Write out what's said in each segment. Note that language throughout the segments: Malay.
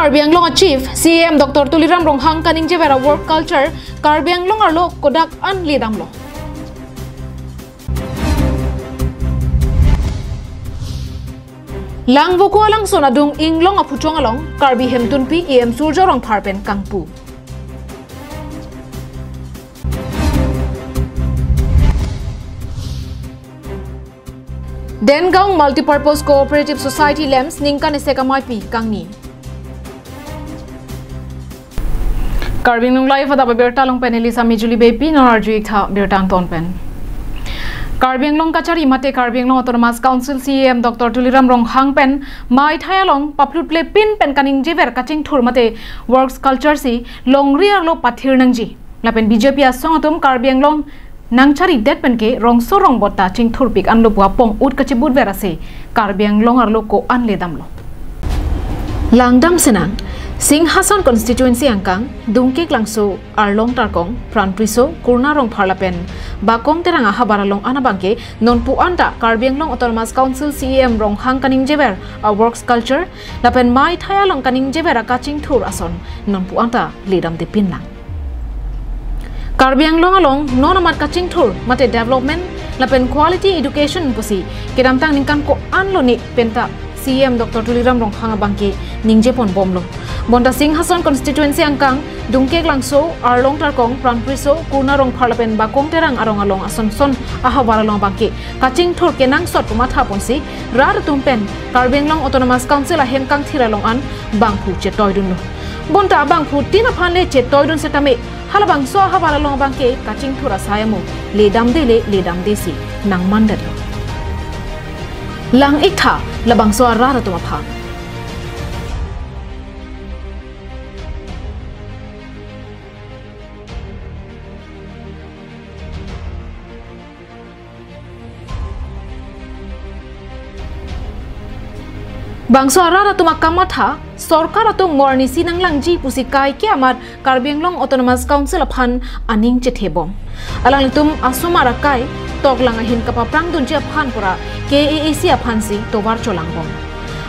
Karbi Anglong Chief CM Dr. Tuliram Ronghang kaning jevera work culture Karbi Anglong arlo kodak an lidam lo. Lang vuku alang sonadung inglong apuchong along Karbi hemtunpi em surjorong parpen kangpu. Dengaung Multipurpose Cooperative Society Lems ningkan esekamai pi kangni. Karbi Anglong live ada berta long peneli sami Julie Bepi nonarju ikha bertang ton pen. Karbi Anglong kachari mate Karbi Anglong Autonomous Council CM Dr. Tuliram Ronghang pen mai thayalong paplut ple pin pen kaning jever kaching thur mate works culture si longriar lo pathir nangji. Lapen BJP asong atum Karbi Anglong nangchari det pen ke rongso rong bota ching thur pik anlo bua pong ut kachibut verase Karbi Anglong arlo ko anledam lo. Langdam senang Singhasan constituency angkang dungkik langso arlong tarkong pranpriso kurnarong parlapen bakong teranga habaralong anabangke nonpu anda Karbi Anglong Autonomous Council CEM Ronghang kaning jeber a works culture lapen mai thayalong kaning jeber kaching thur ason nonpu anda lidam de pinlang Karbi Anglong along nonamat kaching thur mate development lapen quality education pusi kedamtang ningkan ko anlo ni penta CM Dr. Tuliram Ronghang abangke ningje pon bomlo Bonda Singhasan constituency angkang dungkek langso arlong tarkong pranpriso kunarong parlapen bakong terang arong along asonson ahawaralong bangke kaching thur kenang sot pumatha ponsi rar tumpen Karbi Anglong Autonomous Council ahem kang thiralong an bangphu chetoidun bonta bangphu tina phanle chetoidun setame halabang so ahawaralong bangke kaching thur asayamu ledam desi nang mandat lang ikha labang so rar tumapha Bangso arara tumakamatha sorkar atung morni sinang langji pusikai ke amar Karbi Anglong Autonomous Council aphan aning chethebom alang litum asumara kai toklang ahin kapaprang dunje aphan pura KAAC aphan si tobar cholangbom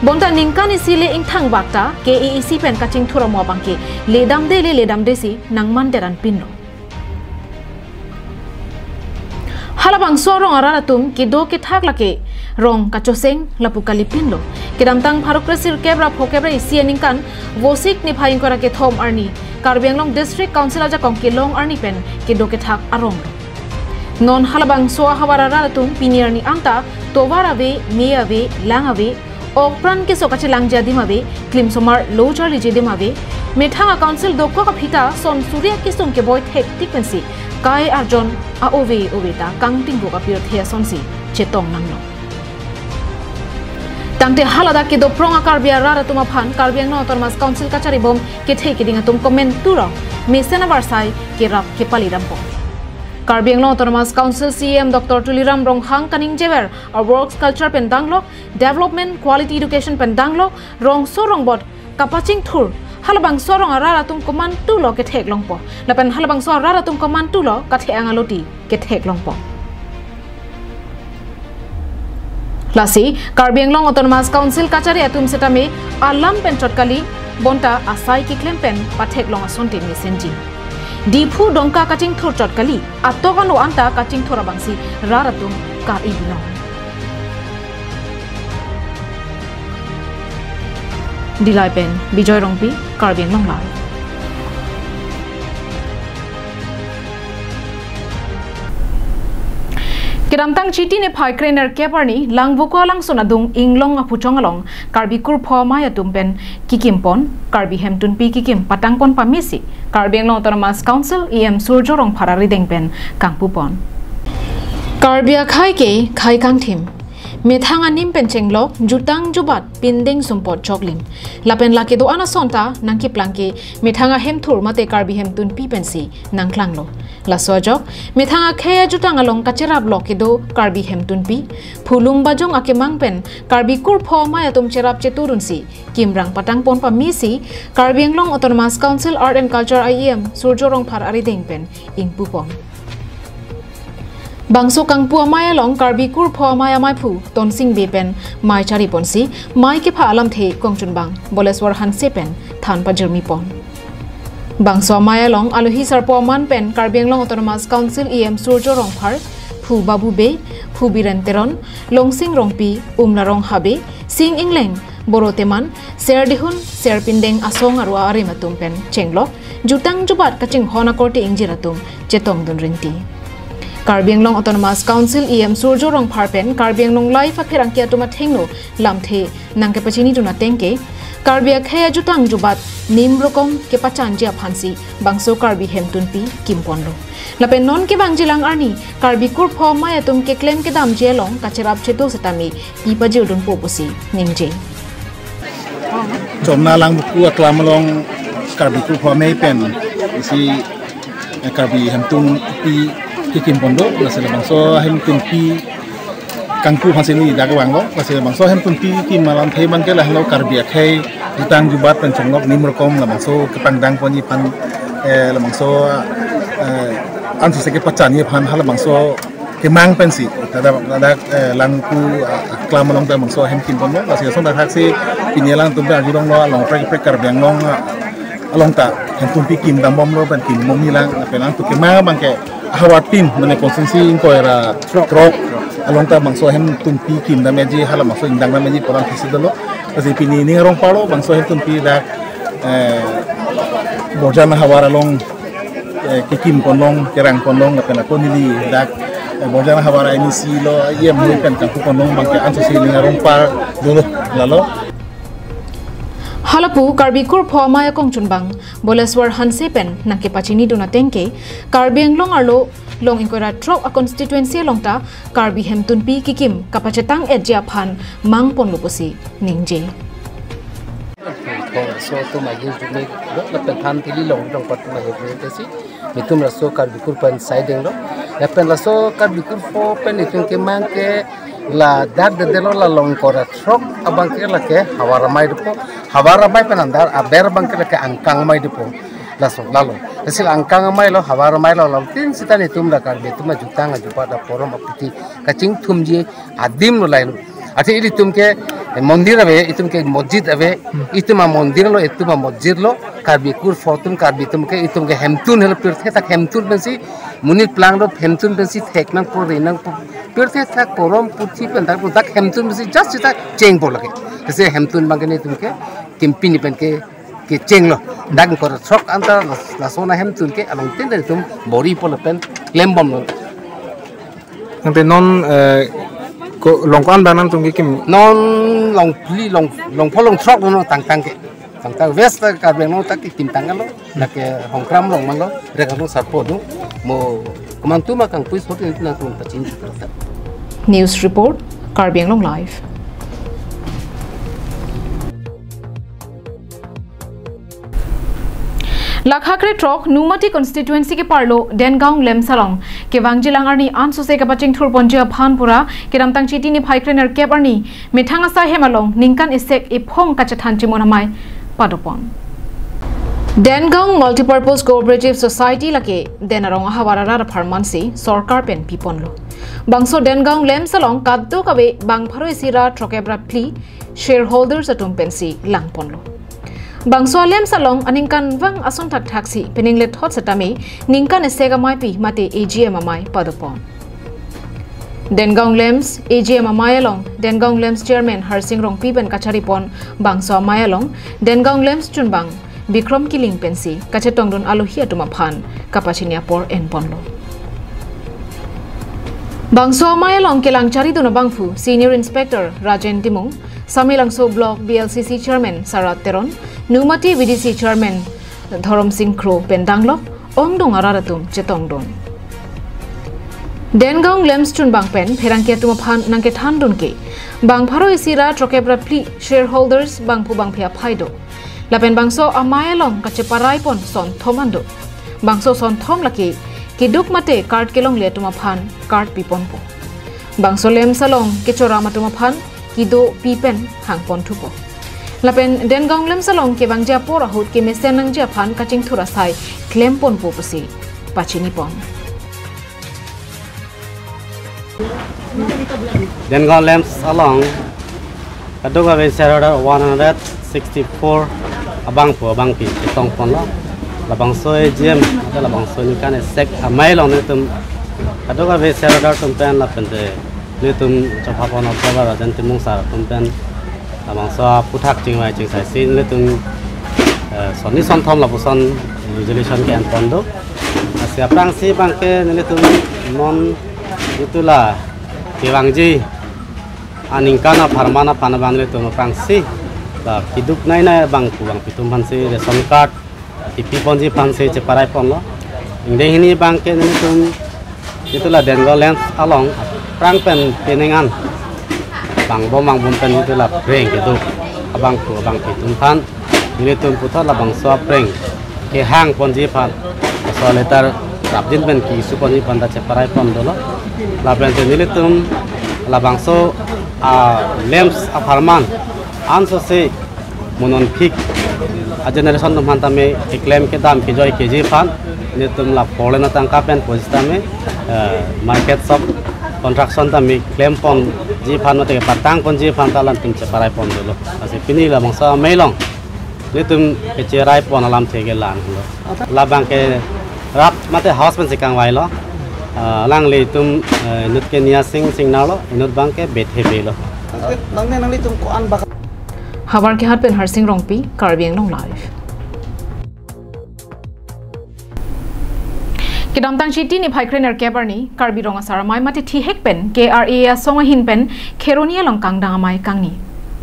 bonta ningkani sile ingthang bakta KAAC pen kaching thuramo bangke ledam de si nangman deran pinno halabang sorong arara tum kido ke thak lake rong kachoseng lapukali pinlo kedamtang pharokrasir kebra phokebra isianingkan vosik ni phaing kora ke thom arni Karbi Anglong District Council aja kongke long arni pen kedoke thak arong non halabang so hawara ratum pinirni anta towarave meave langave okpran ke sokache langja dimave klimsomar lojali jedimave methanga council dokko ka phita son surya ke songke boy thek tikwensi kai arjon a oveta kangting boka pir thia sonsi chetong nanglo Tangte halada ke do pronga Karbi arara tuma phan Karbi Anglong Autonomous Council kachari bom ke thei ke dinga tum comment turo mesena barsai ke rap ke paliram po Karbi Anglong Autonomous Council CM Dr. Tuliram Ronghang kaning jewer a works culture pendanglo development quality education pendanglo rong so rong bot kapaching thur halabang so rong arara tum command tu lo ke thek long po lapen halabang so arara tum command tu lo ka the angaloti ke thek long po Lasi, Karbi Anglong Autonomous Council kachari atum setame alam pen chotkali bonta asai ki klempen pathek long asonte mesenji. Diphu dongka kaching thur chotkali atogano anta kaching thura bangsi raratum ka ibino. Dilai pen Bijoy Rongpi Karbi Anglong Lai. Kedamtang chiti ne phai krener keparni langbuko lang sonadung inglong apuchong along Karbi kur phomaya tumpen kikimpon Karbi hemtunpi kikim patangpon pamisi Karbi Anglong Autonomous Council em surjorong pharari dengpen kangpupon Karbi akhai ke khai kangthim methanga nim penchenglo jutang jubat pinding sumpot choklim lapen lake do ana sonta nangki plangke methanga hemthur mate Karbi hemtunpi pensi nangklanglo lasojok methanga khaya jutang along kachera block do Karbi hemtunpi phulum bajong akemang pen Karbi kur phomaya tum cherap cheturunsi kimrang patangpon pamisi Karbi Anglong Autonomous Council Art and Culture IEM surjorong phar ari dengpen ingpupom Bangso kangpu amaya long Karbi kur pho amaya mai phu tonsing bepen mai chari ponsi mai ke pha alam the kongchun bang boleswar hanse pen than pa jermi pon bangso maya long alohi sarpo man pen Karbi Anglong Autonomous Council EM Surjo Rongphar Phu Babu Be Phu Biren Teron Longsing Rongpi Umla Rong Habe Sing Ingleng Boroteman Ser Dihun Ser Pindeng Asong Arwa Arimatum pen Chenglok Jutang Jubat Kaching Hona Korte Ingjiratum Chetong Dun Rinti Karbi Anglong Autonomous Council EM Surjo Rongphar pen Karbi Anglong Life Akherangkia Tuma Thengno Lamthe Nangke Pachini Tuna Tengke Karbi Akhaya Jutang Jubat Nim Rokong ke Pachanjia Phansi Bangso Karbi Hemtunpi Kimponlo Lapen non ke Bangjilang Arni Karbi Kurpho Maya Tum ke claim ke dam jelong Kacherap Cheto Setami Ipa Jildun Popusi Ningje Jomna lang buku aklamalong Karbi Kurpho May pen isi Karbi Hemtunpi Kimpondo Lasila Bangso Hemtunpi Kangku Hansini Dagawanglo Lasila Bangso Hemtunpi Kimalan Thaiman ke lahlo Karbi Akhai Jutang Jubat Pencongok Nimrokom Lamangso Kepandang Poni Pan Lamangso Ansu Seke Pacani Pan Halamangso Kemang Pensi Tada Langku Klamalong Mangso Hemkin Pono Lasila Sonda Taksi Pinyelang Tumba Jurong Lo Along Prek Karbi Anglong Along Ta Hemtumpi Kim Dambom Lo Pan Kim Momilang Pelang Tu Kemang Bangke Hawatin Mene Konsensi Inko Era Trok Along Ta Mangso Hemtumpi Kim Dameji Halamangso Indang Dameji Porang Kisidolo Kasi pini ni ngarong palo bangso hetun pi dak borjana hawara long kikim konong kerang konong ngapena konili dak borjana hawara ini silo iya mulukan kapu konong bangke anso si ni ngarong par dulu lalo Halapu Karbi Kurpho Maya Kongchunbang Boleswar Hansepen Nangke Pachini Duna Tengke Karbi Anglong Arlo Long Inkora Trok a constituency longta Karbi Hemtunpi Kikim Kapachetang Edja Phan Mangpon Lupusi Ningje so to my use to make the Pentan Tili long but my agency Mitum Raso Karbi Kurpan siding lo Yapen Raso Karbi Kurpho Penitun Kemanke La Dag de Delola long Kora Trok Abanke Lake Havaramai Depo Havaramai Penandar a bear banker like Ankang Mai Depo Lasso Lalo Hasil angkang mailo hawara mailo lautin sita ni tumda karbi tuma jutang ajupada porom apiti kacing tumji adim lo lain ati ili tumke mondir ave itumke masjid ave ituma mondir lo ituma masjid lo karbi kur fortun karbi tumke itumke hemtun hel pirthe tak hemtun bensi munit plang lo hemtun bensi theknang por renang pirthe tak porom puthi pentak tak hemtun bensi just sita cheng por lage kese hemtun bangene tumke kimpini penke ke cheng lo dag kor sok antar la sona hemtun ke along tin de tum bori pol pen lembom lo nante non ko longkan banan tum kim non long pli long polong sok no tang west ka beno tak tim tangalo nak hongkram long manglo reka no sarpo do mo komantuma kang puis hotel na tum pachin News Report Karbi Anglong Live Lakhakre Trok Numati constituency ke parlo Dengaung Lemsalong ke Wangjilang arni anso se ka paching thur ponjia Phanpura ke ramtang chiti ni phaikrener kep arni methanga sa hemalong ningkan isek iphong kachathan chimonamai padopon Dengaung Multipurpose Cooperative Society lake denarong hawarara pharmancy sarkar pen piponlo bangso Dengaung Lemsalong kaddo kabe bangpharo isira trokebra pli shareholders atum pensi langponlo Bangso Lem Salong aningkan wang ason tak taxi peninglet hot satami ningkan esega mai pi mate AGM amai padopon Dengaung Lems AGM amai along Dengaung Lems chairman Harsing Rongpi ben kacharipon bangso amai along Dengaung Lems chunbang Bikram Kiling pensi kachetong don alohia tuma phan kapachinia por enponlo Bangso amai along kelang chari duna bangfu senior inspector Rajen Timung Samilangso Block BLCC Chairman Sarat Teron, Numati VDC Chairman Thorom Singh Kro Pendanglok, Ongdong Araratum Chetongdon. Dengaung Lems Chun Bang Pen, Perangkia Tumapan Nanketan Dunke, Bang Paro Isira Trokebra Pli Shareholders Bang Pubang Pia Paido, Lapen Bangso Amayalong Kacheparai Pon Son Thomando, Bangso Son Thom Laki, Kiduk Mate Card Kelong Le Tumapan, Card Piponpo. Bangso Lem Salong Kechorama Tumapan, Kido Pipen Hangpon Tupo. Lapen Dengaung Lem Salong ke Bangja Pora Hut ke Mesenang Japan Kaching Turasai Klempon Popusi Pachinipon. Dengaung Lem Salong Kaduga Shareholder 164 abang pu abang pi tong pon lo labang soi jem ada labang soi ni kan sek amai long ni tum ado ka ve serada tum pen la pen de ni tum chapa pon op ba jan tum mung sa tum pen labang so puthak jing mai jing sai sin ni tum son ni son thom la bu son resolution ke an pon do asia prang si bang ke ni tum non itulah kewangji aningkana farmana panabang ni tum prang si la hidup nai nai bang ku bang pitum pan si ration card tipi ponji pan si ceparai pon lo inde ini bang ke ni tum itulah dengo lens along prang pen penengan bang bomang bum pen itulah prank itu abang ku bang pitum pan ini tum putar la bang so prank ke hang ponji pan so letar rapjin pen ki su ponji pan da ceparai pon do lo la pen ni tum la bang so lamps farman answer se monon pik a generation tum han tame claim ke dam ke joy kg fan ne tum la pole na tang ka pen posita me market shop construction tame claim pon ji fan mate patang pon ji fan talan tum che parai pon dolo ase pini la bangsa meilong ne tum ke cherai pon alam thege lan lo la bang ke rap mate house pen sikang wai lo lang le tum nut ke nia sing na lo nut bang ke bet hebe lo nang le tum ko an ba Habar ke hat pen Harsing Rongpi Karbi Anglong live. Kedam tang chiti ni phai krener kebar ni Karbi Rong asaramai mati thi hek pen KRA songa hin pen Kheronia long kangdang amai kangni.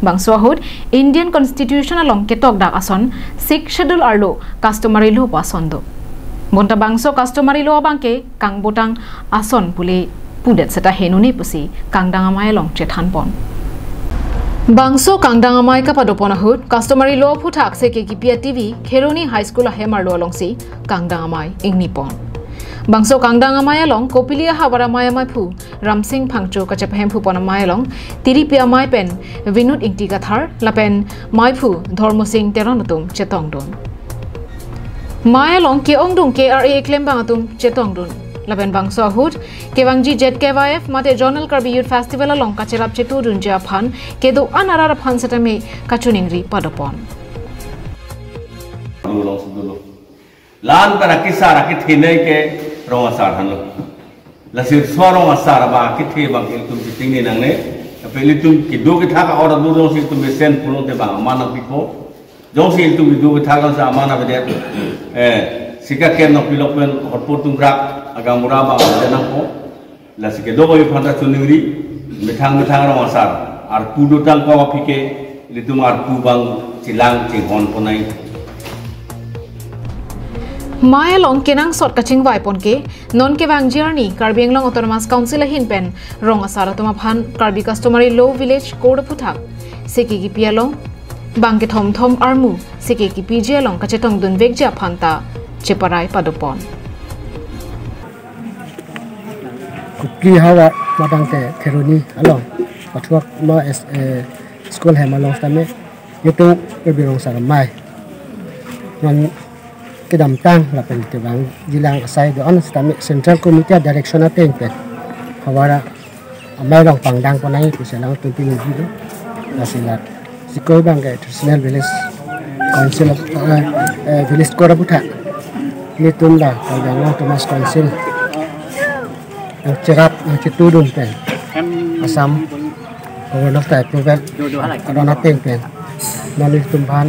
Bangso hud Indian Constitution along ketok dak ason 6 schedule arlo customary law pasondo. Bonta bangso customary law bangke kang botang ason pule pudet seta henuni pusi kangdang amai long chethan pon. Bangso kangdang amai ka padopona hud customary law phuthak se ke kipia TV Kheroni High School a hemar lo along si kangdang amai ingni pon. Bangso kangdang amai along Kopilia Hawara Maya mai phu Ramsing Phangcho ka chaphem phu pon amai along Tiripia mai pen Vinut ingti ka thar lapen mai phu Dharmo Singh Teronatum chetong don. Mai along ke ongdung KRA claim bangatum chetong don. Laben bangso hud kewangji ZKYF mate Journal Karbi Youth Festival along kachelap chetu dunja phan kedo anara phan setame kachuningri padopon lan para kisara kithinai ke ronga sar hanlo lasir swaro masara ba kithi bang tum tingni nangne peli tum kido ke thaka order du si tum sen puno te ba mana pipo jong si tum du ke thaka sa mana be sika ken no pilopen hotpotung rak agam muraba janang ko la sike dogo yu phanda tunuri mithang ro masar ar pudo tang ko phike litumar pu bang chilang chihon ponai Maya long kenang sot kaching vai pon ke non ke wang journey Karbi Anglong Autonomous Council hin pen rong asara tuma phan Karbi Customary Law Village code phuthak seke ki pialong bang ke thom thom armu seke ki pj long kachetong dun vekja phanta cheparai padopon Kuki hawa madang te Kheroni along pathuak ma school he malong tame yetu Karbi rong saramai non kedam tang la pen te bang jilang asai do an tame Central Committee Direction ateng pe hawara amai long pangdang ponai ku selang tumping hidu nasilat sikoi bang ke traditional village council of village koraputha ni tumla Karbi Autonomous Council ang cerap ang citudun pen asam kawan of type proven ada nating pen nali tumpan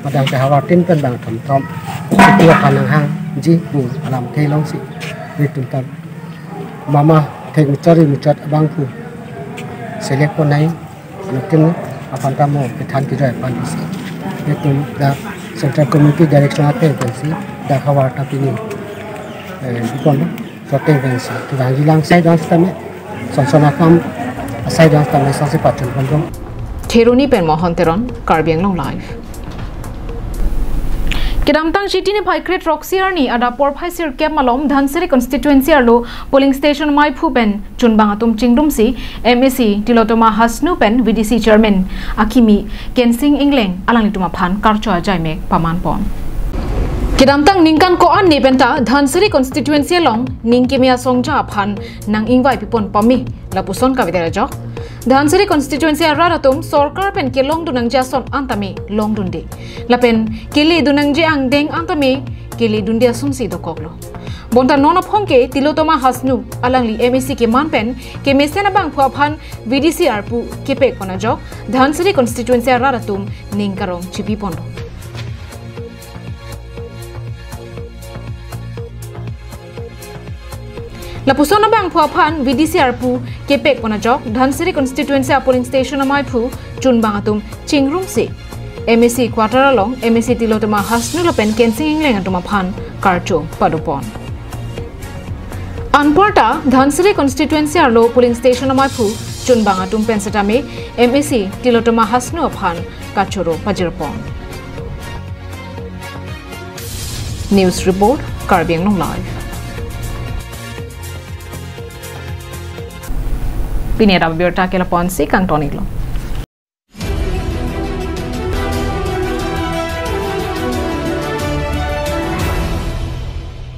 padang ke hawatin pen bang tom itu kanang hang ji bu alam thelong si ni tumpan mama thek michari michat bang pu select ponai nakin apan tamo pethan ki jai pan si ni tum da Central Committee Direction ateng pen si da hawar tapini ikon Soteng pensi, kita hilang saya dan setame, sonsona kam saya dan setame sanksi patron kandung. Kheroni pen mohon teron Karbi Anglong live. Kedam tang chiti ni phai kret Roxy arni ada por phai sir kep malom Dhansiri constituency arlo polling station mai phu pen chunbang atum chingdum si MAC Tilotoma Hasnu pen VDC chairman Akimi Kensing Ingleng alang lituma phan karchwa jaimek paman pon. Kedamtang ningkan ko an ni benta Dhansiri constituency long ningkimia songja phan nang ingwai pipon pami lapuson ka videra jok Dhansiri constituency araratum sorkar pen ke long dunang jason antame long dunde. Lapen kili dunang je ang deng antame kili dundia sumsi do koklo. Bonta nona phongke tilotoma hasnu alangli MEC ke manpen ke mesena bang phuaphan VDCR pu ke pek pona jok Dhansiri constituency araratum ningkarong chipi pondo. Lapusona bang phuaphan VDCR pu kepek pona jok Dhansiri constituency polling station amai phu chun bang atum chingrum se MEC quarter along MEC tilotoma hasnu lapen kensing ingleng atuma phan karcho padupon Anporta Dhansiri constituency arlo polling station amai phu chun bang atum pensatame MEC tilotoma hasnu phan kachoro pajirpon News report Karbi Anglong live Pinera Berta Kela Ponsi Kang Toniglo